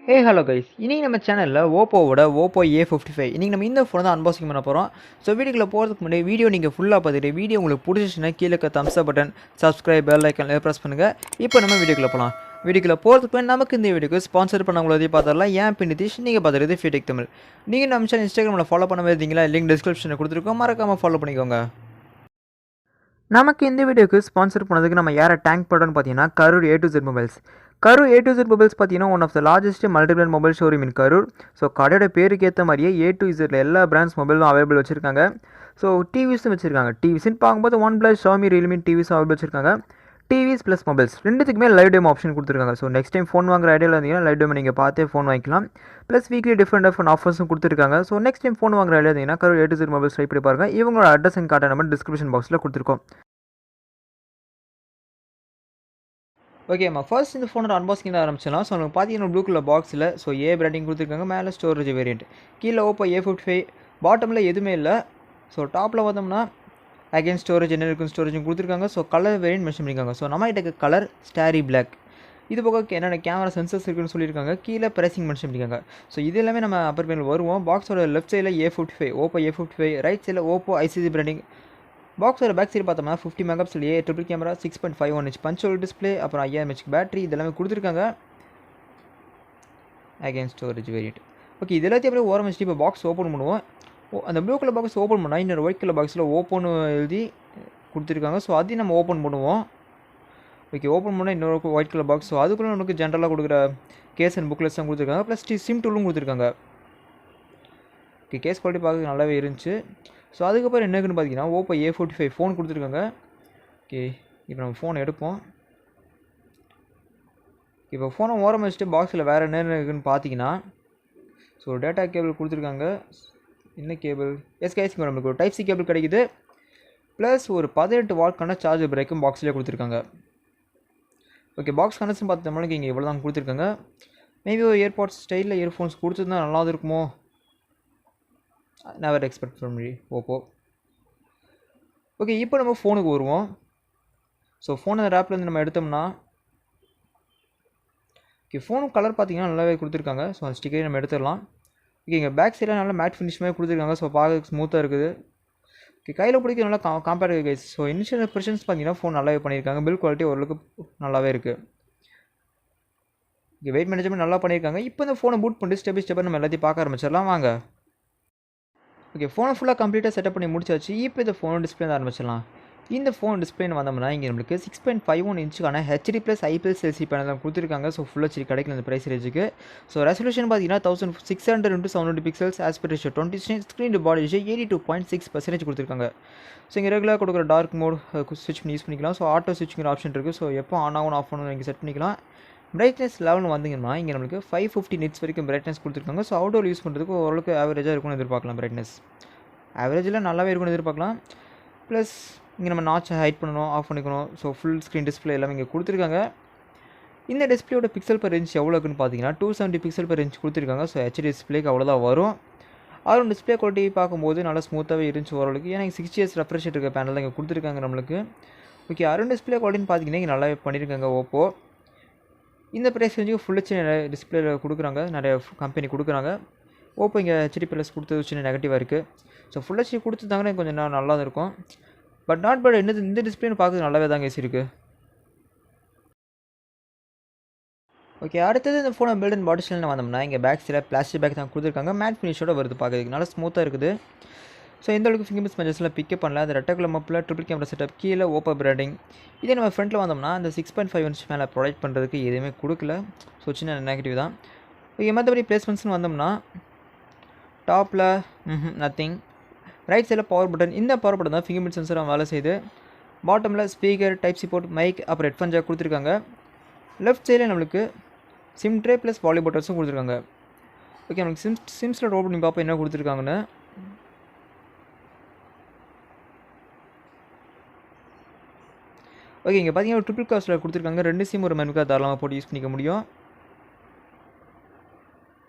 Hey hello guys, இன்னைக்கு நம்ம சேனலில் ஓப்போவோட Oppo A55 இன்னைக்கு நம்ம இந்த ஃபோனை தான் அன்பாக்சிங் பண்ண போகிறோம். ஸோ வீடியோக்குள்ள போகிறதுக்கு முன்னாடி வீடியோ நீங்கள் ஃபுல்லாக பார்த்துட்டு வீடியோ உங்களுக்கு பிடிச்சிச்சுன்னா கீழே இருக்க தம்ஸ் அப் button subscribe bell icon press பண்ணுங்கள். இப்போ நம்ம வீடியோக்குள்ள போகலாம். வீடியோக்குள்ள போகிறதுக்கு முன்னாடி நமக்கு இந்த வீடியோக்கு ஸ்பான்சர் பண்ணவங்களே பார்த்தரலாம். ஏன் நிதிஷ் நீங்கள் பார்த்துறது Fewtech Tamil. நீங்கள் நம்ம சேனல் இன்ஸ்டாகிராமில் ஃபாலோ பண்ண இருந்தீங்களா? லிங்க் டிஸ்கிரிப்ஷனில் கொடுத்துருக்கோம், மறக்காமல் ஃபாலோ பண்ணிக்கோங்க. நமக்கு இந்த வீடியோக்கு ஸ்பான்சர் பண்ணதுக்கு நம்ம யாரை டேங்க் பண்ணுறோன்னு பார்த்தீங்கன்னா Karur A to Z mobiles. Karur A to Z mobiles பார்த்தீங்கன்னா one of the largest multiplier mobile showroom in Karur. So கடையோட பேருக்கு ஏற்ற மாதிரியே A to Z எல்லா பிராண்ட்ஸ் மொபைலும் அவைலபிள் வச்சுருக்காங்க. ஸோ டிவிஸும் வச்சுருக்காங்க. டிவிஸ்ன்னு பார்க்கும்போது OnePlus, Xiaomi, Realme டிவிஸும் அவைலபிள் வச்சுருக்காங்க. டிவிஸ் ப்ளஸ் மொபைல்ஸ் ரெண்டுத்துக்குமே லைவ் டெமோ ஆப்ஷன் கொடுத்துருக்காங்க. ஸோ நெக்ஸ்ட் டைம் ஃபோன் வாங்குற ஐடியாவில் இருந்தீங்கன்னா லைவ் டெமோ நீங்கள் பார்த்தே ஃபோன் வாங்கிக்கலாம். ப்ளஸ் வீக்லி டிஃப்ரெண்ட் ஆஃபர்ஸும் கொடுத்துருக்காங்க. ஸோ நெக்ஸ்ட் டைம் ஃபோன் வாங்குற ஐடியா இருந்தீங்கன்னா Karur A to Z mobiles try பண்ணி பாருங்கள். இவங்களோட அட்ரஸ் அண்ட் கார்டை நம்ம டிஸ்கிரிப்ஷன் பாக்ஸில் கொடுத்துருக்கோம். ஓகேம்மா, ஃபர்ஸ்ட் இந்த ஃபோனோட அன்பாக்சிங் ஆரம்பிச்சிடலாம். ஸோ நமக்கு பார்த்தீங்கன்னா ப்ளூ கலர் பாக்ஸில் ஸோ ஏ பிராண்டிங் கொடுத்துருக்காங்க. மேலே ஸ்டோரேஜ் வேரியண்ட், கீழே Oppo A55, பாட்டமில் எதுவுமே இல்லை. ஸோ டாப்பில் பார்த்தோம்னா அகைன் ஸ்டோரேஜ் என்ன இருக்கும் ஸ்டோரேஜும் கொடுத்துருக்காங்க. ஸோ கலர் வேரியண்ட் மென்ஷன் பண்ணியிருக்காங்க. ஸோ நம்ம கிட்ட கலர் ஸ்டாரி பிளாக். இது போக என்னென்ன கேமரா சென்சர்ஸ் இருக்குன்னு சொல்லியிருக்காங்க. கீழே ப்ரைசிங் மென்ஷன் பண்ணியிருக்காங்க. ஸோ இது எல்லாமே நம்ம அப்பர் பேனில் வருவோம். பாக்ஸோட லெஃப்ட் சைடில் A55 Oppo A55, ரைட் சைடில் Oppo ICC பிராண்டிங். பாக்ஸோட பேக் சைடு பார்த்தோம்னா 50 megapixel triple camera, 6.51 inch punch hole display, அப்புறம் 5000 mAh பேட்டரி இதெல்லாமே கொடுத்துருக்காங்க. Again storage variant. ஓகே, இது எல்லாத்தையும் அப்படியே ஓரம் வச்சுட்டு இப்போ பாக்ஸ் ஓப்பன் பண்ணுவோம். அந்த ப்ளூ கலர் பாக்ஸ் ஓப்பன் பண்ணால் இன்னொரு ஒயிட் கலர் பாக்ஸில் ஓப்பன் எழுதி கொடுத்துருக்காங்க. ஸோ அதையும் நம்ம ஓப்பன் பண்ணுவோம். ஓகே, ஓப்பன் பண்ணால் இன்னொரு ஒயிட் கலர் பாக்ஸ். ஸோ அதுக்குள்ளே நமக்கு ஜென்ரலாக கொடுக்குற கேஸ் அண்ட் புக்லெஸ் தான் கொடுத்துருக்காங்க. ப்ளஸ் சிம் டூலும் கொடுத்துருக்காங்க. ஓகே, கேஸ் குவாலிட்டி பார்க்க நல்லாவே இருந்துச்சு. ஸோ அதுக்கப்புறம் என்ன இருக்குன்னு பார்த்தீங்கன்னா Oppo A55 ஃபோன் கொடுத்துருக்காங்க. ஓகே, இப்போ நம்ம ஃபோனை எடுப்போம். இப்போ ஃபோனை ஓரம் வச்சுட்டு பாக்ஸில் வேறு என்ன இருக்குன்னு பார்த்தீங்கன்னா ஸோ டேட்டா கேபிள் கொடுத்துருக்காங்க. என்ன கேபிள்? கைஸ் நம்மளுக்கு ஒரு டைப் சி கேபிள் கிடைக்குது. ப்ளஸ் ஒரு 18 வாட்க்கான சார்ஜர் பிரேக்கும் பாக்ஸ்லேயே கொடுத்துருக்காங்க. ஓகே, பாக்ஸ் கனெக்ஷன் பார்த்தோம்னா இங்கே இவ்வளோ தான் கொடுத்துருக்காங்க. மேபி ஒரு ஏர்பாட்ஸ் ஸ்டைலில் இயர்ஃபோன்ஸ் கொடுத்துருந்தா நல்லா இருக்குமோ. Never expect from Oppo. Okay, இப்போ நம்ம ஃபோனுக்கு வருவோம். ஸோ ஃபோனை ரேப்லேருந்து நம்ம எடுத்தோம்னா ஓகே, ஃபோனுக்கு கலர் பார்த்தீங்கன்னா நல்லாவே கொடுத்துருக்காங்க. ஸோ அந்த ஸ்டிக்கரை நம்ம எடுத்துடலாம். ஓகே, இங்கே பேக் சைடில் நல்லா மேட் ஃபினிஷ் மாதிரி கொடுத்துருக்காங்க. ஸோ பார்க்க ஸ்மூத்தாக இருக்குது. ஓகே, கையில் பிடிக்க நல்லா compact guys. So initial impressions பார்த்தீங்கன்னா ஃபோன் நல்லாவே பண்ணியிருக்காங்க. பில் குவாலிட்டி ஓரளவுக்கு நல்லாவே இருக்குது. ஓகே, வெயிட் மேனேஜ்மெண்ட் நல்லா பண்ணியிருக்காங்க. இப்போ இந்த ஃபோனை பூட் பண்ணிட்டு ஸ்டெப் பை ஸ்டெப்பாக நம்ம எல்லாத்தையும் பார்க்க ஆரம்பிச்சிடலாம் வாங்க. ஓகே, ஃபோனை ஃபுல்லாக கம்ப்ளீட்டாக செட்டப் பண்ணி முடிச்சாச்சு. இப்போ இந்த ஃபோன் டிஸ்பிளே ஆரம்பிச்சிடலாம். இந்த ஃபோன் டிஸ்பிளேன்னு வந்தோம்னா இங்கே நம்மளுக்கு 6.51 inch HD plus IPS LCD panel தான் கொடுத்துருக்காங்க. ஸோ ஃபுல் HD கிடைக்கல இந்த ப்ரைஸ் ரேஞ்சுக்கு. ஸோ ரெசல்யூஷன் பார்த்தீங்கன்னா 1600x720 pixels, aspect ratio 20, screen to body ratio 82.6% கொடுத்துருக்காங்க. ஸோ இங்கே ரெகுலராக கொடுக்குற டார்க் மோட் ஸ்விட்ச் பண்ணி யூஸ் பண்ணிக்கலாம். ஸோ ஆட்டோ ஸ்விட்சிங்கிற ஆப்ஷன் இருக்குது. ஸோ எப்போ ஆன் ஆகும் ஆஃப் ஆகணும் இங்கே செட் பண்ணிக்கலாம். பிரைட்னஸ் லெவல்னு வந்தீங்கன்னா இங்கே நம்மளுக்கு 550 nits வரைக்கும் பிரைட்னஸ் கொடுத்துருக்காங்க. ஸோ அவுட்டோர் யூஸ் பண்ணுறதுக்கு ஓரளவுக்கு ஆவரேஜாக இருக்கும்னு எதிர்பார்க்கலாம். பிரைட்னஸ் ஆவரேஜில் நல்லாவே இருக்கும்னு எதிர்பார்க்கலாம். ப்ளஸ் இங்கே நம்ம நாச்சை ஹைட் பண்ணணும், ஆஃப் பண்ணிக்கணும். ஸோ ஃபுல் ஸ்க்ரீன் டிஸ்பிளே எல்லாமே இங்கே கொடுத்துருக்காங்க. இந்த டிஸ்பிளேயோட பிக்சல் பர் இன்ச் எவ்வளோ இருக்குன்னு பார்த்தீங்கன்னா 270 பிக்சல் பர் இன்ச் கொடுத்துருக்காங்க. ஸோ HD டிஸ்பிளேக்கு அவ்வளோதான் வரும். அதுவும் டிஸ்பிளே குவாலிட்டி பார்க்கும்போது நல்லா ஸ்மூத்தாகவே இருந்துச்சு ஓரளவுக்கு. ஏன்னா 60 Hz ரெஃப்ரெஷ் இருக்க பேனல் தான் இங்கே கொடுத்துருக்காங்க நம்மளுக்கு. ஓகே, அரௌண்ட் டிஸ்பிளே குவாலிட்டின்னு பார்த்தீங்கன்னா இங்கே நல்லாவே பண்ணியிருக்காங்க Oppo. இந்த ப்ரைஸ் ரேஞ்சுக்கு ஃபுல் HD நிறைய டிஸ்பிளே கொடுக்குறாங்க, நிறைய கம்பெனி கொடுக்குறாங்க. Oppo இங்கே HD ப்ளஸ் கொடுத்தது சின்ன நெகட்டிவாக இருக்குது. ஸோ ஃபுல் HD கொடுத்துருந்தாங்கன்னா கொஞ்சம் நல்லா தான் இருக்கும். பட் நாட் பட் இந்த டிஸ்பிளேன்னு பார்க்குறது நல்லாவே தான் கேஸ் இருக்குது. ஓகே, அடுத்தது இந்த ஃபோனை பில்ட் அண்ட் பாடி ஸ்டைல்னு வந்தோம்னா இங்கே பேக் சைடில் பிளாஸ்டிக் பேக் தான் கொடுத்துருக்காங்க. மேட் ஃபினிஷோட வருது பார்க்குறதுக்கு நல்லா ஸ்மூத்தாக இருக்குது. ஸோ எந்த அளவுக்கு ஃபிங்கர் பிரிண்ட்ஸ் மெஜர்ஸ்லாம் பிக்கப் பண்ணல. அது ரெட்டக்குள்ள மப்பில் ட்ரிபிள் கேமரா செட்டப், கீழே Oppo பிராண்டிங். இதே நம்ம ஃப்ரண்ட்டில் வந்தோம்னா அந்த 6.5 inch மேலே ப்ரொவைட் பண்ணுறதுக்கு எதுவுமே கொடுக்கல. ஸோ சின்ன நெகட்டிவ் தான். ஓகே, மற்றபடி பிளேஸ்மெண்ட்ஸ்னு வந்தோம்னா டாப்பில் நத்திங். ரைட் சைடில் பவர் பட்டன். இந்த பவர் பட்டன் தான் ஃபிங்கர் பிரிண்ட் சென்சராக வேலை செய்யுது. பாட்டமில் speaker, type C port, mic, அப்புறம் ஹெட்ஃபோன் ஜாக் கொடுத்துருக்காங்க. லெஃப்ட் சைடில் நம்மளுக்கு சிம் ட்ரே ப்ளஸ் வால்யூம் பட்டன்ஸும் கொடுத்துருக்காங்க. ஓகே, நம்மளுக்கு சிம்ஸில் ரோல் பண்ணி பார்ப்போம் என்ன கொடுத்துருக்காங்கன்னு. ஓகே, இங்கே பார்த்தீங்கன்னா ஒரு ட்ரிபிள் காஸ்ட்டில் கொடுத்துருக்காங்க. 2 சிம் ஒரு மெமரி கார்டு தாராளமாக போட்டு யூஸ் பண்ணிக்க முடியும்.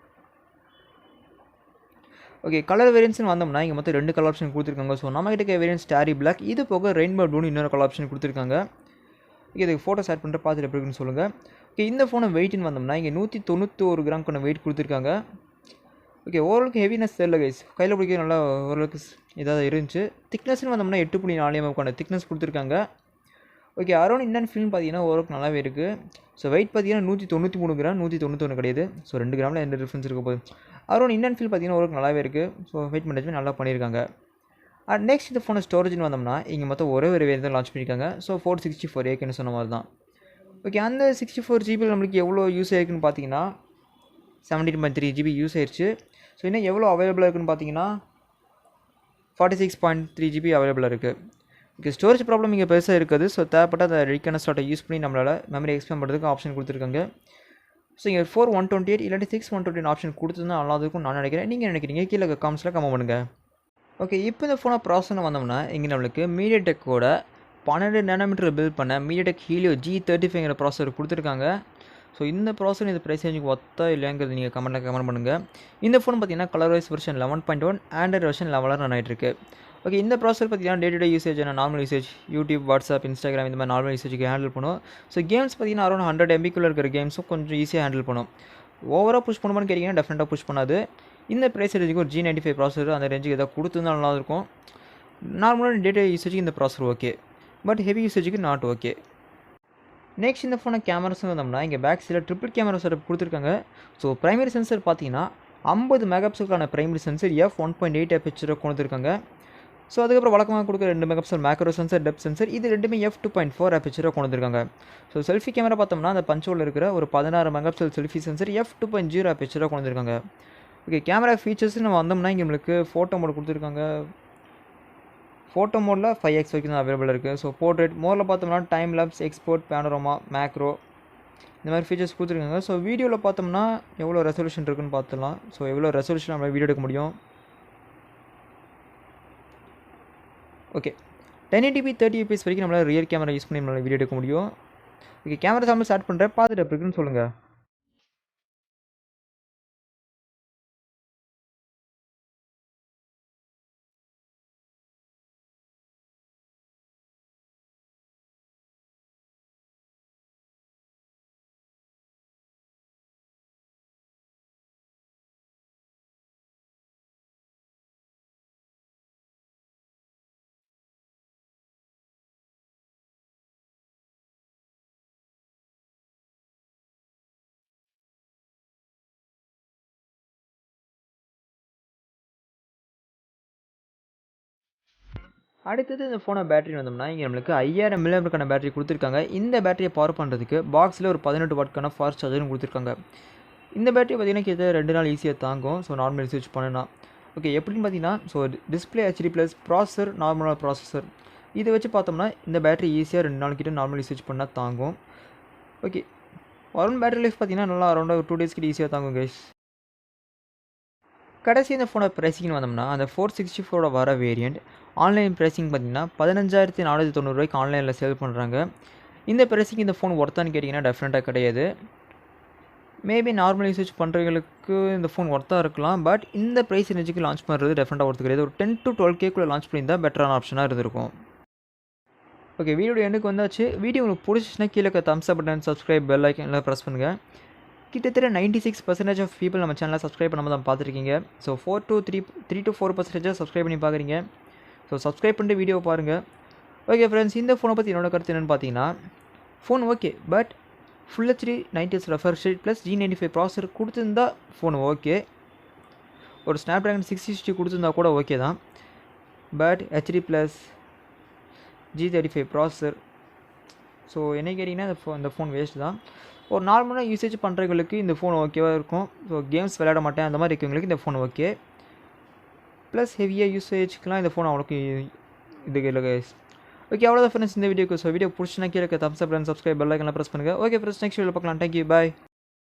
ஓகே, கலர் வேரியன்ட்ஸ்னு வந்தோம்னா இங்கே மொத்தம் 2 கலர் ஆப்ஷன் கொடுத்துருக்காங்க. ஸோ நம்மகிட்ட வேரியன்ட் ஸ்டாரி பிளாக், இது போக ரெயின்போ ப்ளூன்னு இன்னொரு கலர் ஆப்ஷன் கொடுத்துருக்காங்க. இதுக்கு ஃபோட்டோஸ் ஆட் பண்ணுற பார்த்துட்டு எப்படி இருக்குன்னு சொல்லுங்கள். ஓகே, இந்த ஃபோனை வெயிட்னு வந்தோம்னா இங்கே 191 கிராம் கொண்ட வெயிட் கொடுத்துருக்காங்க. ஓகே, ஓரளவுக்கு ஹெவினஸ் தெரியல கைஸ், கையில் பிடிக்க நல்லா ஓரளவுக்கு இதாக இருந்துச்சு. திக்னஸ்னு வந்தோம்னா 8.4 mm கொண்ட திக்னஸ் கொடுத்துருக்காங்க. ஓகே, அரௌண்ட் இன்னன் ஃபீல்னு பார்த்தீங்கன்னா ஓரளவுக்கு நல்லாவே இருக்குது. ஸோ வெயிட் பார்த்தீங்கன்னா 193 கிராம், 191 கிடையாது. ஸோ 2 கிராமில் எந்த டிஃப்ரென்ஸ் இருக்க போகுது. அரௌண்ட் இன்னன் ஃபீல் பார்த்தீங்கன்னா ஓரளவுக்கு நல்லாவே இருக்குது. ஸோ வெயிட் மேனேஜ்மெண்ட் நல்லா பண்ணியிருக்காங்க. நெக்ஸ்ட் இந்த ஃபோனை ஸ்டோரேஜ்னு வந்தோம்னா இங்கே மொத்தம் ஒரே ஒரு வேரியன்ட் தான் லான்ச் பண்ணியிருக்காங்க. ஸோ 464 சொன்ன மாதிரி தான். ஓகே, அந்த 64 GB நம்மளுக்கு எவ்வளோ யூஸ் ஆயிருக்குன்னு பார்த்தீங்கன்னா 17.3 GB யூஸ் ஆயிடுச்சு. ஸோ இன்னும் எவ்வளோ அவைலபிளாக இருக்குன்னு பார்த்தீங்கன்னா 46.3 GB அவைலபிளாக இருக்குது. ஓகே, ஸ்டோரேஜ் ப்ராப்ளம் இங்கே பெருசாக இருக்குது. ஸோ தேவைப்பட்ட அந்த ரெடிக்கான ஸ்லாட்டை யூஸ் பண்ணி நம்மளால் மெமரி எக்ஸ்பேண்ட் பண்ணுறதுக்கு ஆப்ஷன் கொடுத்துருக்காங்க. ஸோ இங்கே 4128 இல்லாட்டி 6 ஆப்ஷன் கொடுத்துருந்தா நல்லா இருக்கும் நான் நினைக்கிறேன். நீங்கள் நினைக்கிறீங்க கீழே காமெண்ட்ஸில் கமெண்ட் பண்ணுங்கள். ஓகே, இப்போ இந்த ஃபோனை ப்ராசஸ்னு வந்தோம்னா இங்கே நம்மளுக்கு மீடியாடெக்கோட 12 nm பில்ட் பண்ண மீடியாடெக் ஹீலியோ G35 ப்ராசஸர் கொடுத்துருக்காங்க. ஸோ இந்த ப்ராசஸர் இந்த ப்ரைஸ் ரேஞ்சுக்கு ஒத்தா இல்லைங்கிறது நீங்கள் கமெண்ட் பண்ணுங்கள். இந்த ஃபோன் பார்த்தீங்கன்னா colour wise version 11.1, Android version 11 run ஆகிட்டு இருக்கு. ஓகே, இந்த ப்ராசஸர் பார்த்தீங்கன்னா day to day usage, normal usage, YouTube, WhatsApp, Instagram இந்த மாதிரி நார்மல் யூசேஜுக்கு ஹேண்டில் பண்ணும். ஸோ கேம்ஸ் பார்த்தீங்கன்னா அரௌண்ட் 100 MB இருக்கிற கேம்ஸும் கொஞ்சம் ஈஸியாக ஹேண்டில் பண்ணும். ஓவராக புஷ் பண்ணுமான்னு கேட்டிங்கன்னா டெஃபினட்டாக புஷ் பண்ணாது. இந்த ப்ரைஸ் ரேஞ்சுக்கு ஒரு G95 ப்ராசஸர் அந்த ரேஞ்சுக்கு எதாவது கொடுத்துருந்தா நல்லாயிருக்கும். நார்மலான டே டு டே யூசேஜுக்கு இந்த ப்ராசஸர் ஓகே, பட் ஹெவி யூசேஜுக்கு நாட் ஓகே. நெக்ஸ்ட் இந்த ஃபோனை கேமராஸ் வந்தோம்னா இங்கே பேக் சைடில் ட்ரிபிள் கேமரா செட்டப் கொடுத்துருக்காங்க. ஸோ ப்ரைமரி சென்சர் பார்த்தீங்கன்னா 50 மெகாபிக்சலுக்கான ப்ரைமரி சென்சர் f1.8 aperture கொடுத்துருக்காங்க. ஸோ அதுக்கப்புறம் வழக்கமாக கொடுக்குற 2 megapixel macro sensor, depth sensor, இது ரெண்டுமே f2.4 aperture கொண்டு வந்திருக்காங்க. ஸோ செல்ஃபி கேமரா பார்த்தோம்னா அந்த பஞ்சோவில் இருக்கிற ஒரு 16 megapixel selfie sensor f2.0 aperture கொண்டு வந்திருக்காங்க. ஓகே, கேமரா ஃபீச்சர்ஸ் நம்ம வந்தோம்னா இங்கே நம்மளுக்கு ஃபோட்டோ மோட் கொடுத்துருக்காங்க. ஃபோட்டோ மோடில் 5x வரைக்கும் தான் அவைலபிள் இருக்குது. ஸோ போர்ட்ரேட் மோடில் பார்த்தோம்னா டைம் லேப்ஸ், எக்ஸ்போர்ட், பேனோரமா, மேக்ரோ இந்த மாதிரி ஃபீச்சர்ஸ் கொடுத்துருக்காங்க. ஸோ வீடியோவில் பார்த்தோம்னா எவ்வளோ ரெசல்யூஷன் இருக்குன்னு பார்த்துலாம். ஸோ எவ்வளோ ரெசல்யூஷன் நம்ம வீடியோ எடுக்க முடியும். ஓகே, 1080p 30 fps வரைக்கும் நம்மளால் ரியர் கேமரா யூஸ் பண்ணி நம்மளால் வீடியோ எடுக்க முடியும். ஓகே, கேமரா சாம்பிள் ஸ்டார்ட் பண்ணுறேன், பார்த்துட்டு எப்படி இருக்குன்னு சொல்லுங்கள். அடுத்தது இந்த ஃபோனை பேட்டரி வந்தோம்னா இங்கே நம்மளுக்கு 5000 mAh பேட்டரி கொடுத்துருக்காங்க. இந்த பேட்டரியை பவர் பண்ணுறதுக்கு பாக்ஸில் ஒரு 18 வாட்க்கான ஃபாஸ்ட் சார்ஜரும் கொடுத்துருக்காங்க. இந்த பேட்டரி பார்த்தீங்கன்னா கிட்டத்தட்ட 2 நாள் ஈஸியாக தாங்கும். ஸோ நார்மல் யூசேஜ் பண்ணனா ஓகே, எப்படின்னு பார்த்தீங்கன்னா ஸோ டிஸ்பிளே HD+, ப்ராசஸர் நார்மலான ப்ராசஸர், இதை வச்சு பார்த்தோம்னா இந்த பேட்டரி ஈஸியாக 2 நாள் கிட்ட நார்மல் யூசேஜ் பண்ணால் தாங்கும். ஓகே, அரௌண்ட் பேட்டரி லைஃப் பார்த்தீங்கன்னா நல்லா அரௌண்டாக 2 days கிட்ட ஈஸியாக தாங்கும் கைஸ். கடைசி இந்த ஃபோனை ப்ரைஸிங்னு வந்தோம்னா அந்த 464 வர வேரியண்ட் ஆன்லைன் ப்ரைஸிங் பார்த்தீங்கன்னா 15,490 ஆன்லைனில் சேல் பண்ணுறாங்க. இந்த ப்ரைஸிங் இந்த ஃபோன் ஒர்த்தான்னு கேட்டிங்கன்னா டெஃபினட்டாக கிடையாது. மேபி நார்மல் யூசேஜ் பண்ணுறவங்களுக்கு இந்த ஃபோன் ஒர்த்தாக இருக்கலாம். பட் இந்த ப்ரைஸ் ரேஞ்சுக்கு லான்ச் பண்ணுறது டெஃபினட்டாக ஒர்த்து கிடையாது. ஒரு 10 to 12K லான்ச் பண்ணியிருந்தால் பெட்டரான ஆப்ஷனாக இருந்திருக்கும். ஓகே, வீடியோட எண்டுக்கு வந்தாச்சு. வீடியோ உங்களுக்கு பிடிச்சிச்சுன்னா கீழே தம்ஸ் அப் பட்டன், சப்ஸ்கிரைப், பெல் ஐக்கன் எல்லாம் ப்ரெஸ் பண்ணுங்கள். கிட்டத்தட்ட 96% ஆஃப் பீப்புள் நம்ம சேனலை சப்ஸ்கிரைப் பண்ணாமல் தான் பார்த்துருக்கீங்க. ஸோ 3 to 4% சப்ஸ்கிரைப் பண்ணி பார்க்குறீங்க. ஸோ சப்ஸ்கிரைப் பண்ணிட்டு வீடியோ பாருங்கள். ஓகே ஃப்ரெண்ட்ஸ், இந்த ஃபோனை பற்றி என்னோட கருத்து என்னென்னு பார்த்தீங்கன்னா phone okay, but full HD 90s refresh rate plus G95 processor கொடுத்துருந்தா ஃபோன் ஓகே. ஒரு ஸ்னாப்ட்ராகன் 660 கொடுத்துருந்தா கூட ஓகே தான். But HD+ G35 processor, so என்ன கேட்டிங்கன்னா இந்த ஃபோன் வேஸ்ட் தான். ஒரு நார்மலாக யூசேஜ் பண்ணுறவங்களுக்கு இந்த ஃபோன் ஓகேவாக இருக்கும். ஸோ கேம்ஸ் விளையாட மாட்டேன் அந்த மாதிரி இருக்கவங்களுக்கு இந்த ஃபோன் ஓகே. ப்ளஸ் ஹெவியாக யூசேஜ்க்கெலாம் இந்த ஃபோன் அவ்வளோக்கு இது இல்லை கைஸ். ஓகே, அவ்வளோதான் ஃப்ரெண்ட்ஸ் இந்த வீடியோக்கு. ஸோ வீடியோ பிடிச்சினா கீழே thumbs up and subscribe bell ஐக்கன்லாம் ப்ரெஸ் பண்ணுங்கள். ஓகே ஃப்ரெண்ட்ஸ், நெக்ஸ்ட் வீடியோ பார்க்கலாம். தேங்க்யூ, பாய்.